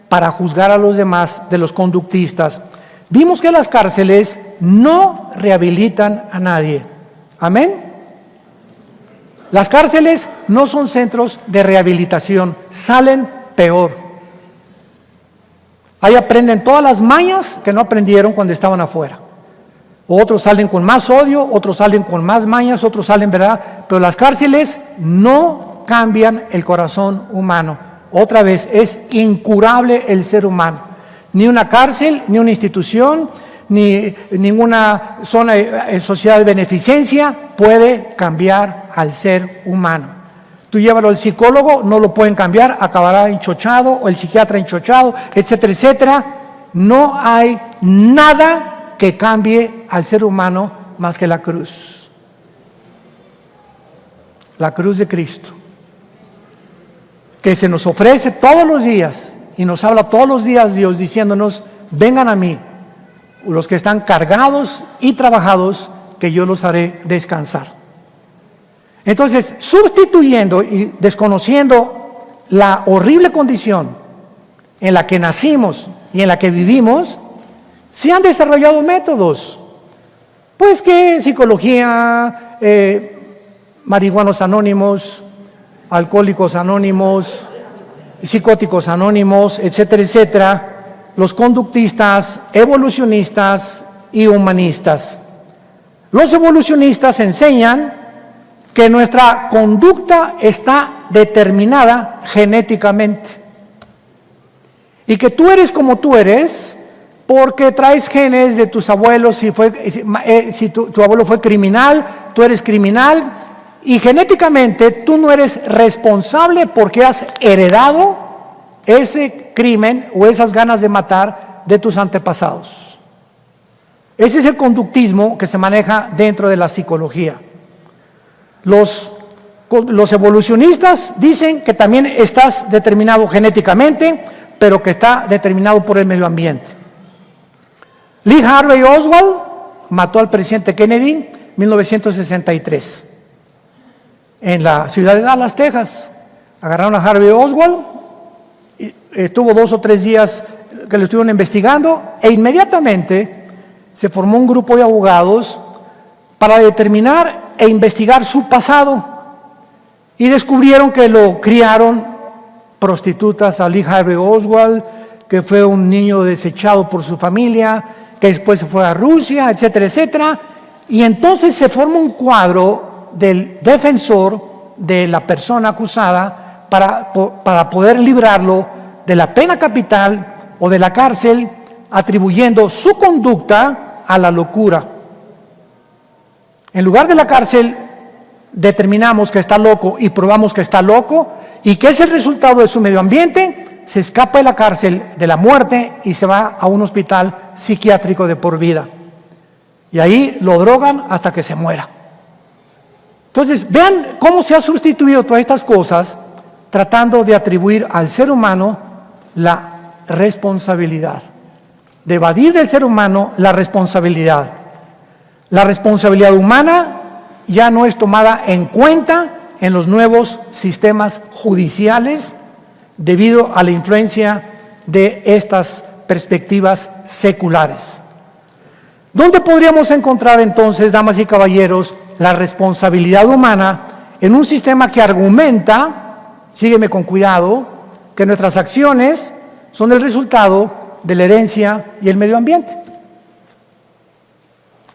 para juzgar a los demás de los conductistas. Vimos que las cárceles no rehabilitan a nadie. ¿Amén? Las cárceles no son centros de rehabilitación, salen peor. Ahí aprenden todas las mañas que no aprendieron cuando estaban afuera. Otros salen con más odio, otros salen con más mañas, otros salen, ¿verdad? Pero las cárceles no cambian el corazón humano. Otra vez, es incurable el ser humano. Ni una cárcel, ni una institución, ni ninguna zona sociedad de beneficencia puede cambiar al ser humano. Tú llévalo al psicólogo, no lo pueden cambiar, acabará enchochado, o el psiquiatra enchochado, etcétera, etcétera. No hay nada que cambie al ser humano más que la cruz. La cruz de Cristo, que se nos ofrece todos los días y nos habla todos los días Dios diciéndonos: vengan a mí, los que están cargados y trabajados, que yo los haré descansar. Entonces, sustituyendo y desconociendo la horrible condición en la que nacimos y en la que vivimos, se han desarrollado métodos, pues que psicología, marihuanos anónimos, alcohólicos anónimos, psicóticos anónimos, etcétera, etcétera, los conductistas, evolucionistas y humanistas. Los evolucionistas enseñan que nuestra conducta está determinada genéticamente y que tú eres como tú eres porque traes genes de tus abuelos. Si tu abuelo fue criminal, tú eres criminal, y genéticamente tú no eres responsable porque has heredado ese crimen o esas ganas de matar de tus antepasados. Ese es el conductismo que se maneja dentro de la psicología. Los evolucionistas dicen que también estás determinado genéticamente, pero que está determinado por el medio ambiente. Lee Harvey Oswald mató al presidente Kennedy en 1963 en la ciudad de Dallas, Texas. Agarraron a Harvey Oswald, estuvo 2 o 3 días que lo estuvieron investigando, e inmediatamente se formó un grupo de abogados para determinar e investigar su pasado, y descubrieron que lo criaron prostitutas a Lee Harvey Oswald, que fue un niño desechado por su familia, que después se fue a Rusia, etcétera, etcétera. Y entonces se forma un cuadro del defensor de la persona acusada para poder librarlo de la pena capital o de la cárcel, atribuyendo su conducta a la locura. En lugar de la cárcel, determinamos que está loco y probamos que está loco, y que es el resultado de su medio ambiente. Se escapa de la cárcel, de la muerte, y se va a un hospital psiquiátrico de por vida. Y ahí lo drogan hasta que se muera. Entonces, vean cómo se ha sustituido todas estas cosas, tratando de atribuir al ser humano la responsabilidad, de evadir del ser humano la responsabilidad. La responsabilidad humana ya no es tomada en cuenta en los nuevos sistemas judiciales debido a la influencia de estas perspectivas seculares. ¿Dónde podríamos encontrar entonces, damas y caballeros, la responsabilidad humana en un sistema que argumenta, sígueme con cuidado, que nuestras acciones son el resultado de la herencia y el medio ambiente?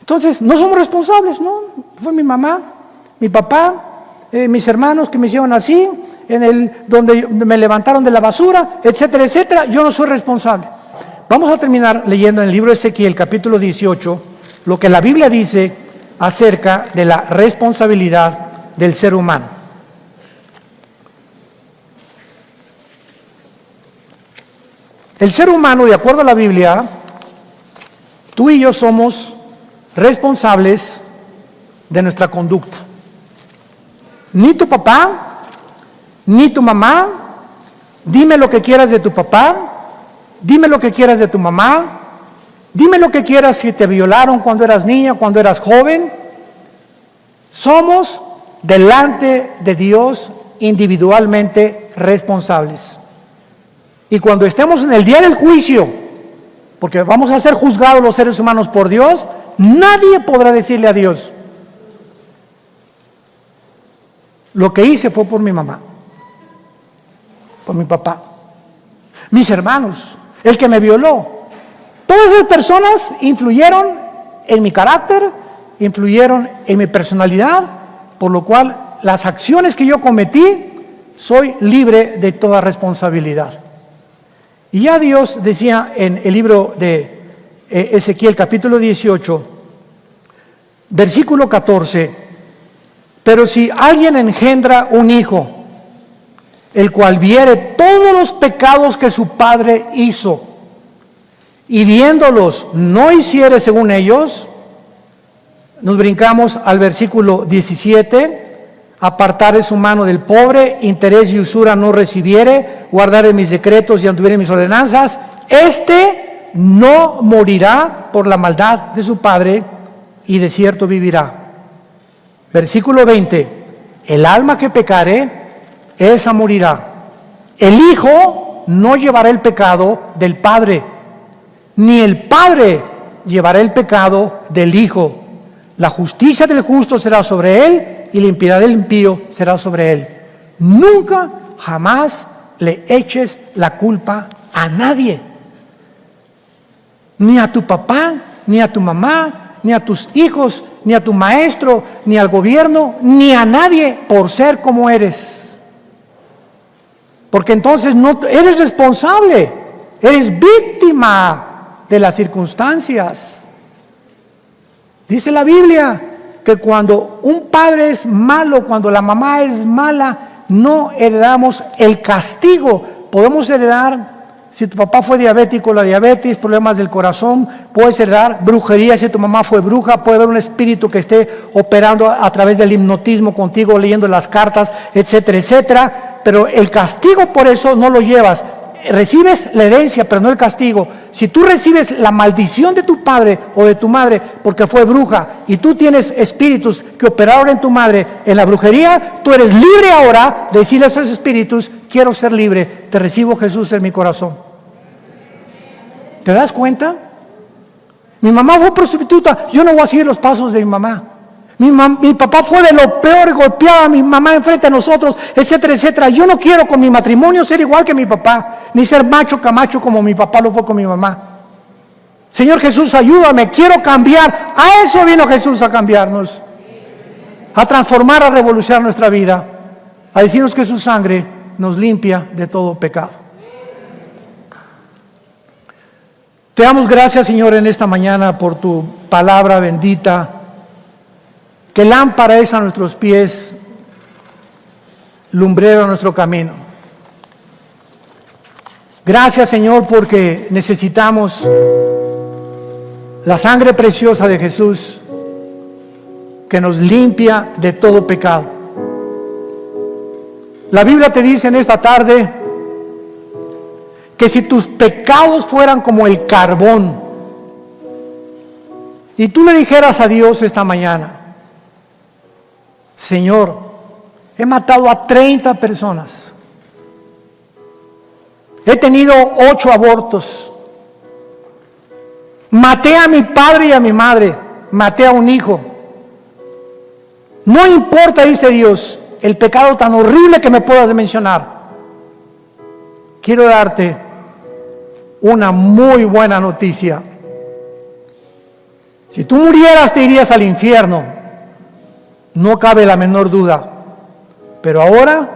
Entonces, no somos responsables, ¿no? Fue mi mamá, mi papá, mis hermanos que me hicieron así, donde me levantaron de la basura, etcétera, etcétera. Yo no soy responsable. Vamos a terminar leyendo en el libro de Ezequiel, capítulo 18, lo que la Biblia dice acerca de la responsabilidad del ser humano. El ser humano, de acuerdo a la Biblia, tú y yo somos responsables de nuestra conducta. Ni tu papá, ni tu mamá, dime lo que quieras de tu papá, dime lo que quieras de tu mamá, dime lo que quieras si te violaron cuando eras niña, cuando eras joven. Somos delante de Dios individualmente responsables. Y cuando estemos en el día del juicio, porque vamos a ser juzgados los seres humanos por Dios, nadie podrá decirle a Dios: lo que hice fue por mi mamá, por mi papá, mis hermanos, el que me violó. Todas esas personas influyeron en mi carácter, influyeron en mi personalidad, por lo cual las acciones que yo cometí, soy libre de toda responsabilidad. Y ya Dios decía en el libro de Ezequiel capítulo 18, versículo 14: pero si alguien engendra un hijo, el cual viere todos los pecados que su padre hizo, y viéndolos no hiciere según ellos, nos brincamos al versículo 17, apartare su mano del pobre, interés y usura no recibiere, guardare mis decretos y anduviere mis ordenanzas, este no morirá por la maldad de su padre, y de cierto vivirá. Versículo 20, el alma que pecare, esa morirá. El hijo no llevará el pecado del padre, ni el padre llevará el pecado del hijo. La justicia del justo será sobre él, y la impiedad del impío será sobre él. Nunca, jamás le eches la culpa a nadie. Ni a tu papá, ni a tu mamá, ni a tus hijos, ni a tu maestro, ni al gobierno, ni a nadie por ser como eres. Porque entonces no eres responsable, eres víctima de las circunstancias. Dice la Biblia que cuando un padre es malo, cuando la mamá es mala, no heredamos el castigo. Podemos heredar, si tu papá fue diabético, la diabetes, problemas del corazón, puedes heredar brujería si tu mamá fue bruja, puede haber un espíritu que esté operando a través del hipnotismo contigo, leyendo las cartas, etcétera, etcétera. Pero el castigo por eso no lo llevas. Recibes la herencia, pero no el castigo. Si tú recibes la maldición de tu padre o de tu madre porque fue bruja, y tú tienes espíritus que operaron en tu madre en la brujería, tú eres libre ahora de decirle a esos espíritus: quiero ser libre, te recibo, Jesús, en mi corazón. ¿Te das cuenta? Mi mamá fue prostituta, yo no voy a seguir los pasos de mi mamá. Mi papá fue de lo peor, golpeaba a mi mamá enfrente de nosotros, etcétera, etcétera. Yo no quiero con mi matrimonio ser igual que mi papá, ni ser macho camacho como mi papá lo fue con mi mamá. Señor Jesús, ayúdame, quiero cambiar. A eso vino Jesús, a cambiarnos, a transformar, a revolucionar nuestra vida, a decirnos que su sangre nos limpia de todo pecado. Te damos gracias, Señor, en esta mañana por tu palabra bendita, que lámpara es a nuestros pies, lumbrero a nuestro camino. Gracias, Señor, porque necesitamos la sangre preciosa de Jesús que nos limpia de todo pecado. La Biblia te dice en esta tarde que si tus pecados fueran como el carbón, y tú le dijeras a Dios esta mañana: Señor, he matado a 30 personas, he tenido 8 abortos, maté a mi padre y a mi madre, maté a un hijo. No importa, dice Dios, el pecado tan horrible que me puedas mencionar. Quiero darte una muy buena noticia. Si tú murieras, te irías al infierno. No cabe la menor duda. Pero ahora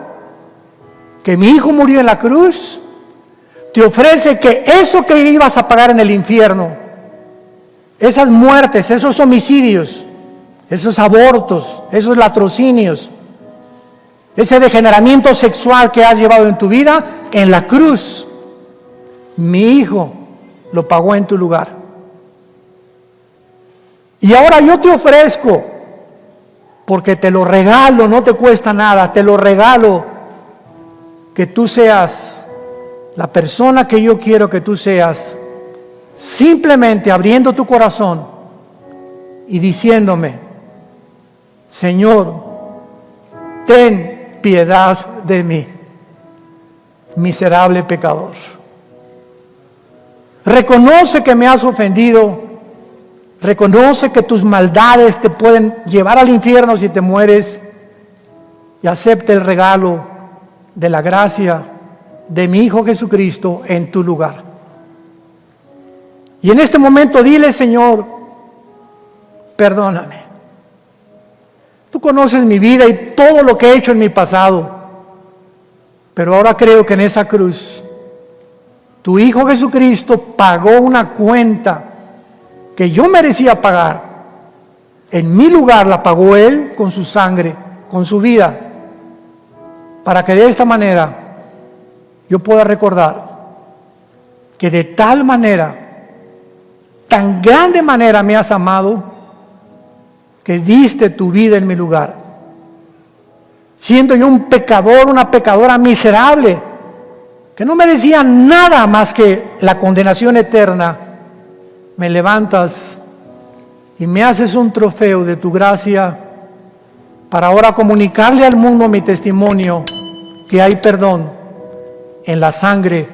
que mi hijo murió en la cruz, te ofrece que eso que ibas a pagar en el infierno, esas muertes, esos homicidios, esos abortos, esos latrocinios, ese degeneramiento sexual que has llevado en tu vida, en la cruz, mi hijo lo pagó en tu lugar. Y ahora yo te ofrezco, porque te lo regalo, no te cuesta nada, te lo regalo, que tú seas la persona que yo quiero que tú seas, simplemente abriendo tu corazón y diciéndome: Señor, ten piedad de mí, miserable pecador. Reconoce que me has ofendido, reconoce que tus maldades te pueden llevar al infierno si te mueres, y acepta el regalo de la gracia de mi Hijo Jesucristo en tu lugar. Y en este momento dile: Señor, perdóname. Tú conoces mi vida y todo lo que he hecho en mi pasado, pero ahora creo que en esa cruz tu Hijo Jesucristo pagó una cuenta que yo merecía pagar. En mi lugar la pagó Él con su sangre, con su vida, para que de esta manera yo pueda recordar que de tal manera, tan grande manera me has amado, que diste tu vida en mi lugar. Siendo yo un pecador, una pecadora miserable, que no merecía nada más que la condenación eterna, me levantas y me haces un trofeo de tu gracia para ahora comunicarle al mundo mi testimonio, que hay perdón en la sangre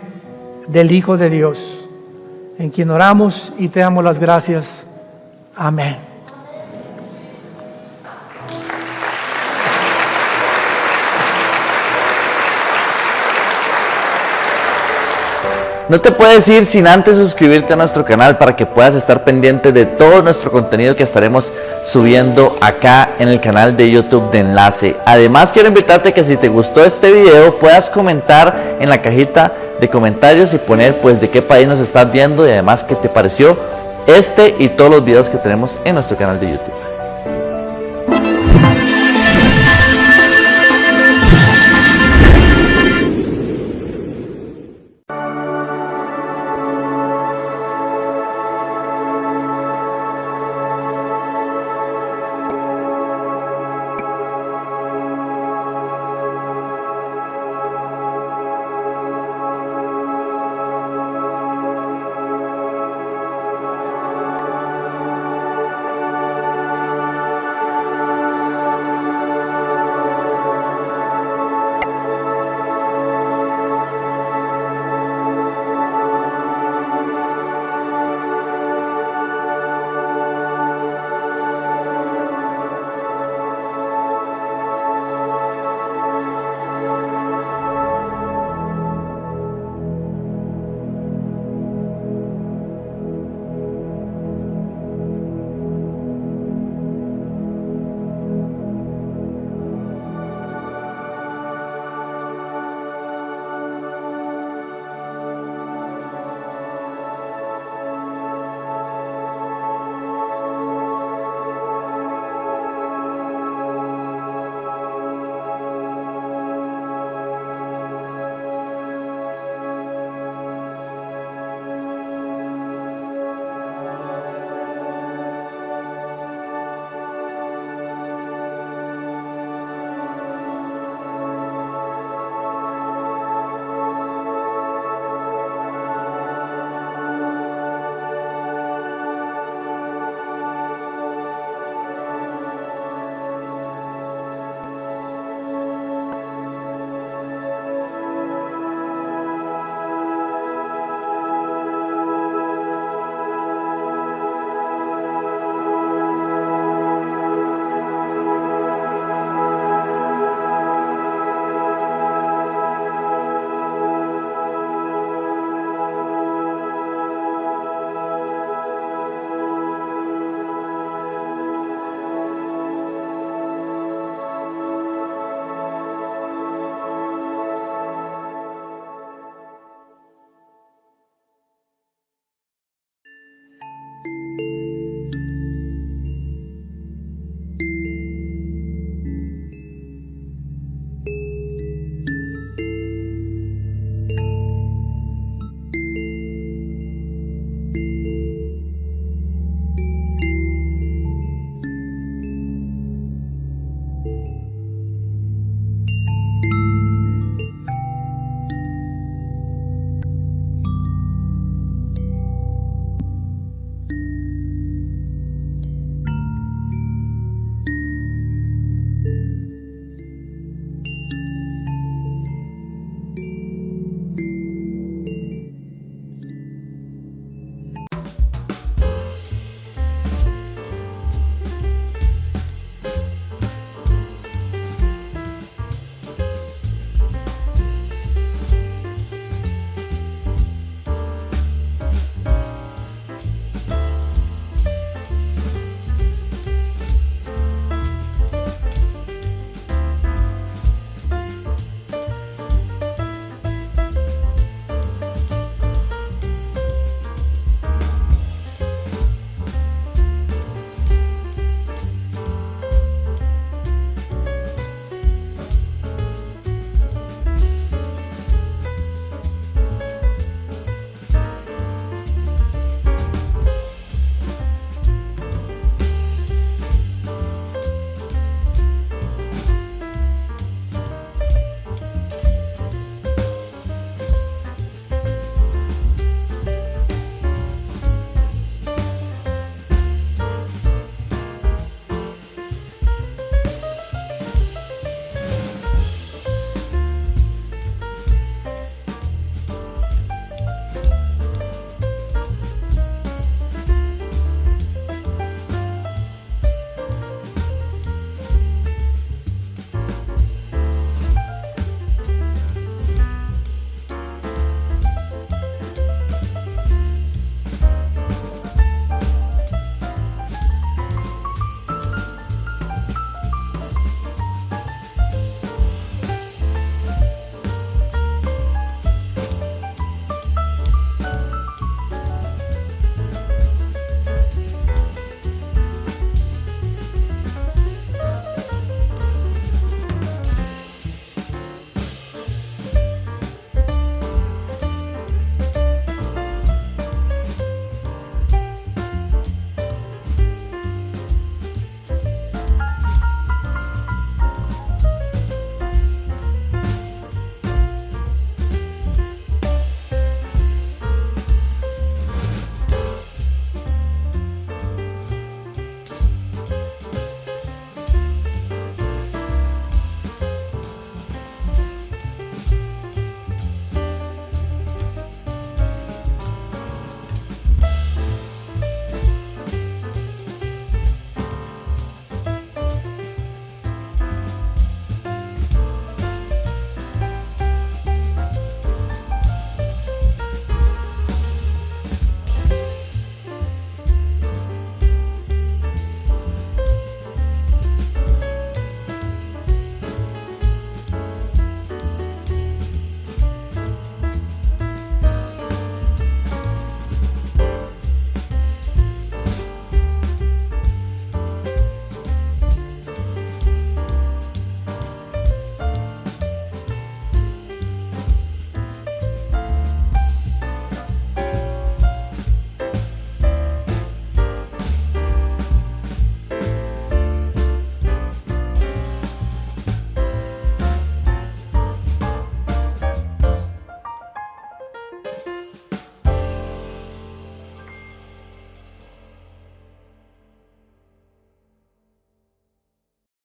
del Hijo de Dios, en quien oramos y te damos las gracias. Amén. No te puedes ir sin antes suscribirte a nuestro canal para que puedas estar pendiente de todo nuestro contenido que estaremos subiendo acá en el canal de YouTube de Enlace. Además, quiero invitarte a que si te gustó este video puedas comentar en la cajita de comentarios y poner pues de qué país nos estás viendo y además qué te pareció este y todos los videos que tenemos en nuestro canal de YouTube.